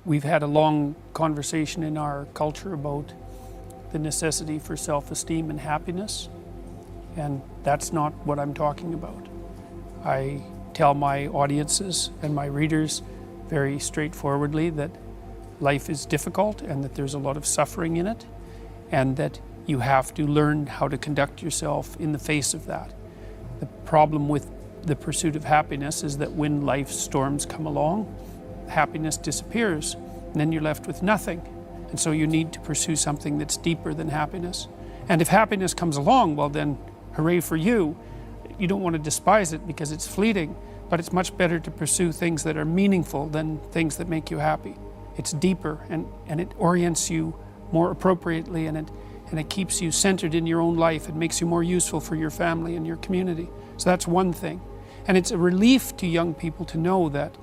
We've had a long conversation in our culture about the necessity for self-esteem and happiness, and that's not what I'm talking about. I tell my audiences and my readers very straightforwardly that life is difficult and that there's a lot of suffering in it, and that you have to learn how to conduct yourself in the face of that. The problem with the pursuit of happiness is that when life storms come along, happiness disappears, and then you're left with nothing. And so you need to pursue something that's deeper than happiness. And if happiness comes along, well then, hooray for you. You don't want to despise it because it's fleeting, but it's much better to pursue things that are meaningful than things that make you happy. It's deeper, and it orients you more appropriately, and it keeps you centered in your own life. It makes you more useful for your family and your community. So that's one thing. And it's a relief to young people to know that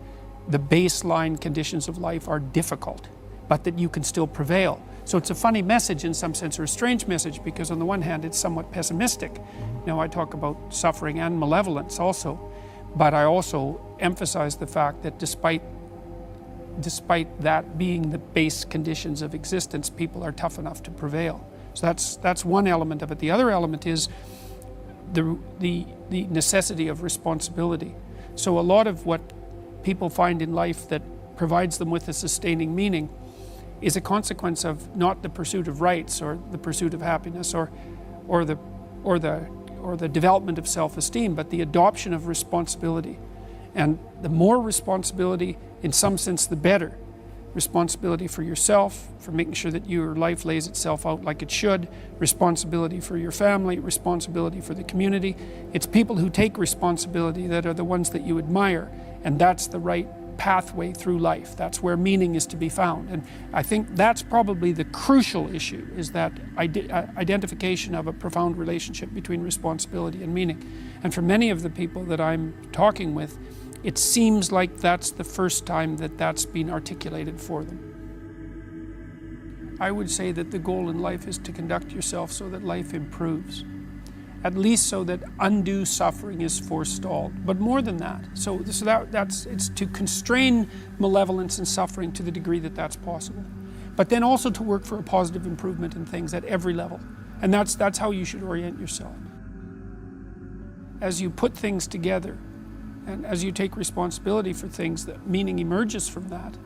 the baseline conditions of life are difficult, but that you can still prevail. So it's a funny message in some sense, or a strange message, because on the one hand it's somewhat pessimistic. Now I talk about suffering and malevolence also, but I also emphasize the fact that despite that being the base conditions of existence, people are tough enough to prevail. So that's one element of it. The other element is the necessity of responsibility. So a lot of what people find in life that provides them with a sustaining meaning is a consequence of not the pursuit of rights or the pursuit of happiness or the development of self-esteem, but the adoption of responsibility. And the more responsibility, in some sense, the better. Responsibility for yourself, for making sure that your life lays itself out like it should, responsibility for your family, responsibility for the community. It's people who take responsibility that are the ones that you admire, and that's the right pathway through life. That's where meaning is to be found. And I think that's probably the crucial issue, is that identification of a profound relationship between responsibility and meaning. And for many of the people that I'm talking with, it seems like that's the first time that that's been articulated for them. I would say that the goal in life is to conduct yourself so that life improves, at least so that undue suffering is forestalled. But more than that, it's to constrain malevolence and suffering to the degree that that's possible. But then also to work for a positive improvement in things at every level. And that's how you should orient yourself. As you put things together, and as you take responsibility for things, that meaning emerges from that.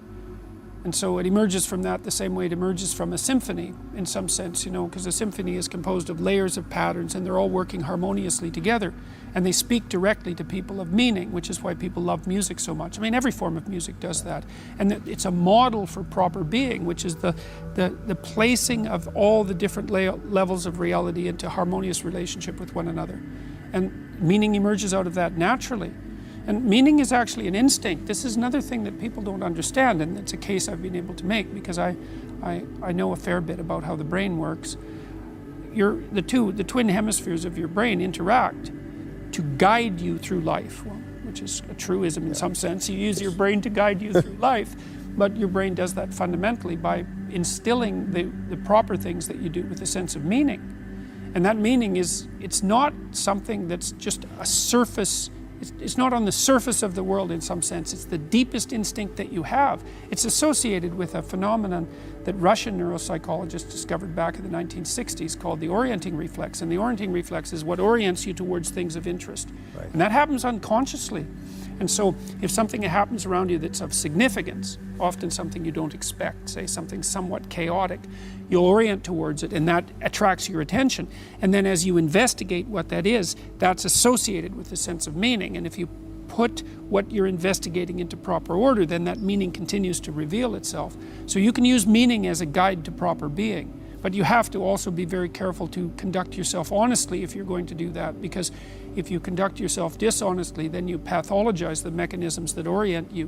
And so it emerges from that the same way it emerges from a symphony, in some sense, because a symphony is composed of layers of patterns, and they're all working harmoniously together. And they speak directly to people of meaning, which is why people love music so much. I mean, every form of music does that. And it's a model for proper being, which is the placing of all the different levels of reality into harmonious relationship with one another. And meaning emerges out of that naturally. And meaning is actually an instinct. This is another thing that people don't understand, and it's a case I've been able to make because I know a fair bit about how the brain works. The twin hemispheres of your brain interact to guide you through life, which is a truism in some sense. You use your brain to guide you through life, but your brain does that fundamentally by instilling the proper things that you do with a sense of meaning. And that meaning it's not something that's just a surface. It's not on the surface of the world in some sense. It's the deepest instinct that you have. It's associated with a phenomenon that Russian neuropsychologists discovered back in the 1960s called the orienting reflex. And the orienting reflex is what orients you towards things of interest. Right. And that happens unconsciously. And so if something happens around you that's of significance, often something you don't expect, say something somewhat chaotic, you'll orient towards it, and that attracts your attention. And then as you investigate what that is, that's associated with a sense of meaning. And if you put what you're investigating into proper order, then that meaning continues to reveal itself. So you can use meaning as a guide to proper being. But you have to also be very careful to conduct yourself honestly if you're going to do that, because if you conduct yourself dishonestly, then you pathologize the mechanisms that orient you.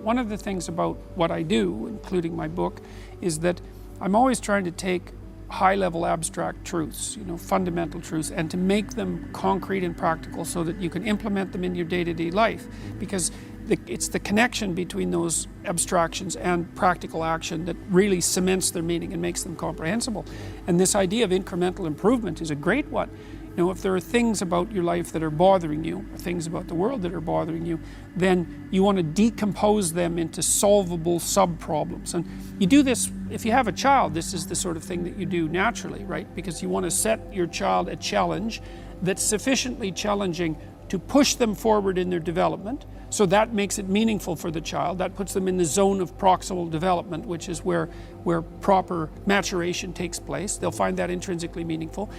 One of the things about what I do, including my book, is that I'm always trying to take high-level abstract truths, fundamental truths, and to make them concrete and practical so that you can implement them in your day-to-day life. Because it's the connection between those abstractions and practical action that really cements their meaning and makes them comprehensible. And this idea of incremental improvement is a great one. Now, if there are things about your life that are bothering you, or things about the world that are bothering you, then you want to decompose them into solvable sub-problems. And you do this, if you have a child, this is the sort of thing that you do naturally, right? Because you want to set your child a challenge that's sufficiently challenging to push them forward in their development. So that makes it meaningful for the child. That puts them in the zone of proximal development, which is where proper maturation takes place. They'll find that intrinsically meaningful.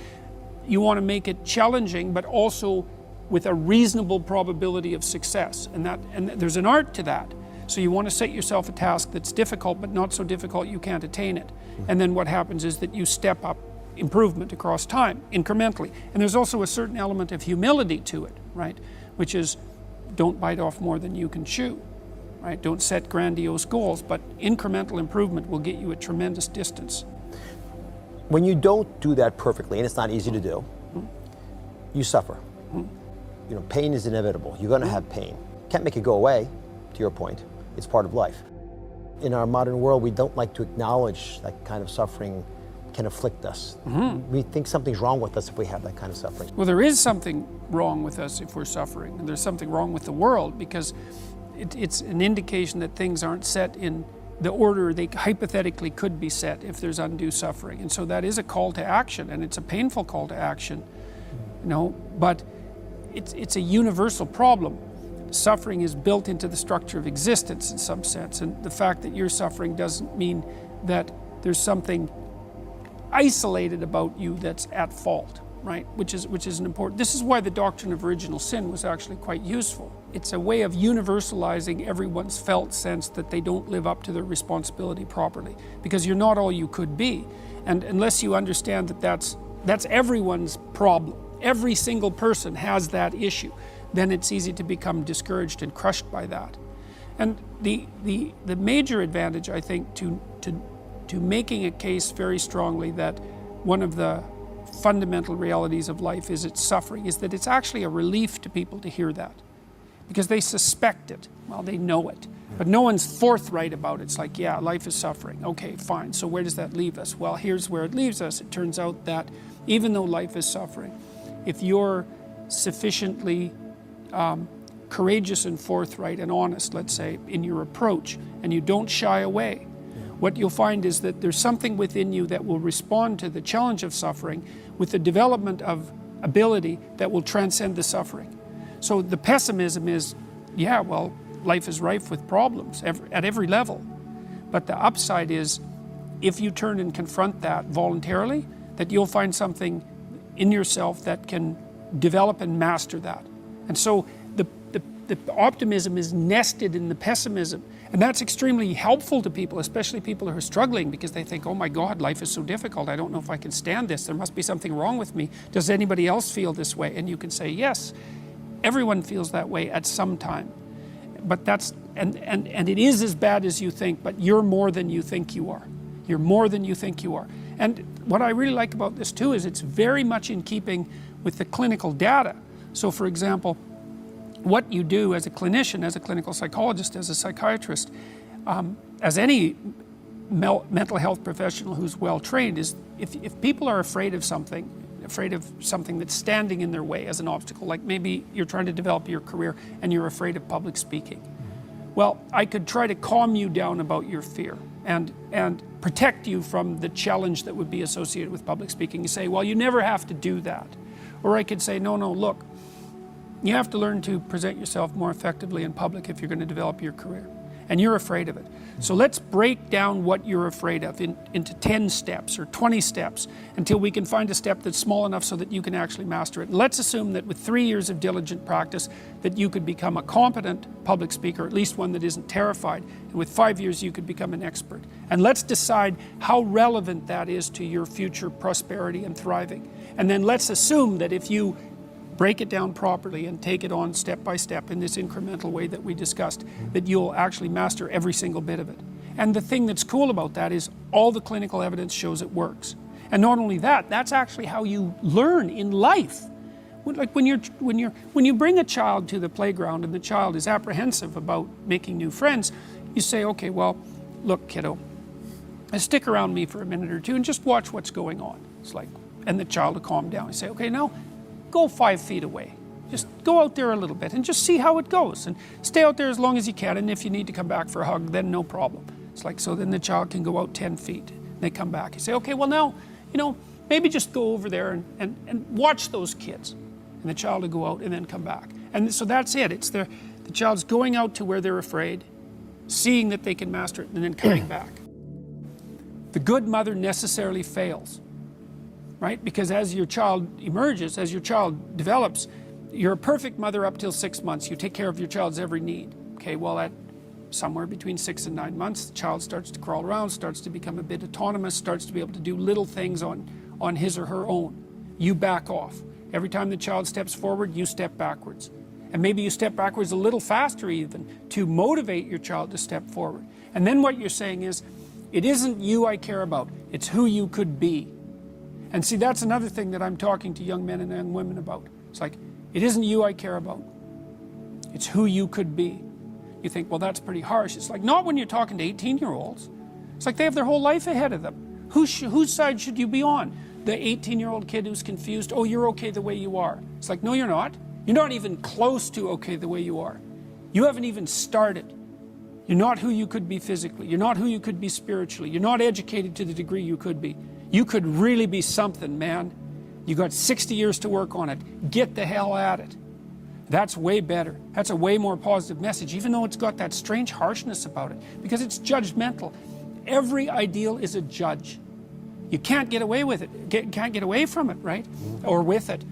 You want to make it challenging, but also with a reasonable probability of success. And there's an art to that. So you want to set yourself a task that's difficult, but not so difficult you can't attain it. And then what happens is that you step up improvement across time, incrementally. And there's also a certain element of humility to it, right? Which is, don't bite off more than you can chew, right? Don't set grandiose goals, but incremental improvement will get you a tremendous distance. When you don't do that perfectly, and it's not easy to do, you suffer. You know, pain is inevitable. You're going to have pain. Can't make it go away, to your point. It's part of life. In our modern world, we don't like to acknowledge that kind of suffering can afflict us. We think something's wrong with us if we have that kind of suffering. Well, there is something wrong with us if we're suffering, and there's something wrong with the world, because it's an indication that things aren't set in the order they hypothetically could be set if there's undue suffering. And so that is a call to action, and it's a painful call to action, you know, but it's a universal problem. Suffering is built into the structure of existence in some sense, and the fact that you're suffering doesn't mean that there's something isolated about you that's at fault, right? Which is an important. This is why the doctrine of original sin was actually quite useful. It's a way of universalizing everyone's felt sense that they don't live up to their responsibility properly, because you're not all you could be. And unless you understand that that's everyone's problem, every single person has that issue, then it's easy to become discouraged and crushed by that. And the major advantage, I think, to making a case very strongly that one of the fundamental realities of life is its suffering, is that it's actually a relief to people to hear that. Because they suspect it, well, they know it, but no one's forthright about it. It's like, yeah, life is suffering. Okay, fine, so where does that leave us? Well, here's where it leaves us. It turns out that even though life is suffering, if you're sufficiently courageous and forthright and honest, let's say, in your approach, and you don't shy away, what you'll find is that there's something within you that will respond to the challenge of suffering with the development of ability that will transcend the suffering. So the pessimism is, yeah, well, life is rife with problems at every level. But the upside is, if you turn and confront that voluntarily, that you'll find something in yourself that can develop and master that. And so the optimism is nested in the pessimism. And that's extremely helpful to people, especially people who are struggling, because they think, oh my God, life is so difficult. I don't know if I can stand this. There must be something wrong with me. Does anybody else feel this way? And you can say, yes, everyone feels that way at some time. But that's, and it is as bad as you think, but you're more than you think you are. You're more than you think you are. And what I really like about this too is it's very much in keeping with the clinical data. So for example, what you do as a clinician, as a clinical psychologist, as a psychiatrist, as any mental health professional who's well trained, is if people are afraid of something that's standing in their way as an obstacle, like maybe you're trying to develop your career and you're afraid of public speaking. Well, I could try to calm you down about your fear and protect you from the challenge that would be associated with public speaking. You say, well, you never have to do that. Or I could say, no, look, you have to learn to present yourself more effectively in public if you're going to develop your career. And you're afraid of it. So let's break down what you're afraid of into 10 steps or 20 steps until we can find a step that's small enough so that you can actually master it. And let's assume that with 3 years of diligent practice that you could become a competent public speaker, at least one that isn't terrified. And with 5 years you could become an expert. And let's decide how relevant that is to your future prosperity and thriving. And then let's assume that if you break it down properly and take it on step by step in this incremental way that we discussed, that you'll actually master every single bit of it. And the thing that's cool about that is all the clinical evidence shows it works. And not only that, that's actually how you learn in life. Like when you bring a child to the playground and the child is apprehensive about making new friends, you say, okay, well, look, kiddo, stick around me for a minute or two and just watch what's going on. It's like, and the child will calm down. You say, okay, now go 5 feet away. Just go out there a little bit and just see how it goes, and stay out there as long as you can, and if you need to come back for a hug, then no problem. It's like, so then the child can go out 10 feet, and they come back. You say, okay, well now, maybe just go over there and watch those kids. And the child will go out and then come back. And so that's it. It's the child's going out to where they're afraid, seeing that they can master it, and then coming back. The good mother necessarily fails, right? Because as your child emerges, as your child develops, you're a perfect mother up till 6 months. You take care of your child's every need. Okay, well, at somewhere between 6 and 9 months, the child starts to crawl around, starts to become a bit autonomous, starts to be able to do little things on his or her own. You back off. Every time the child steps forward, you step backwards. And maybe you step backwards a little faster even to motivate your child to step forward. And then what you're saying is, it isn't you I care about, it's who you could be. And see, that's another thing that I'm talking to young men and young women about. It's like, it isn't you I care about, it's who you could be. You think, well, that's pretty harsh. It's like, not when you're talking to 18-year-olds. It's like they have their whole life ahead of them. Whose side should you be on? The 18-year-old kid who's confused, oh, you're okay the way you are. It's like, no, you're not. You're not even close to okay the way you are. You haven't even started. You're not who you could be physically. You're not who you could be spiritually. You're not educated to the degree you could be. You could really be something, man. You got 60 years to work on it. Get the hell at it. That's way better. That's a way more positive message, even though it's got that strange harshness about it, because it's judgmental. Every ideal is a judge. You can't get away with it. Can't get away from it, right? Or with it.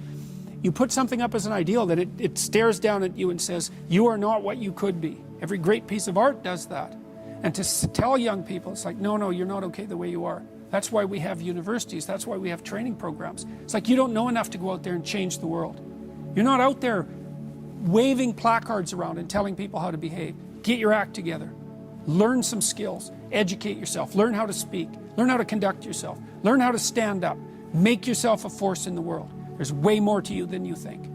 You put something up as an ideal that it stares down at you and says, you are not what you could be. Every great piece of art does that. And to tell young people, it's like, no, you're not okay the way you are. That's why we have universities. That's why we have training programs. It's like, you don't know enough to go out there and change the world. You're not out there waving placards around and telling people how to behave. Get your act together. Learn some skills. Educate yourself. Learn how to speak. Learn how to conduct yourself. Learn how to stand up. Make yourself a force in the world. There's way more to you than you think.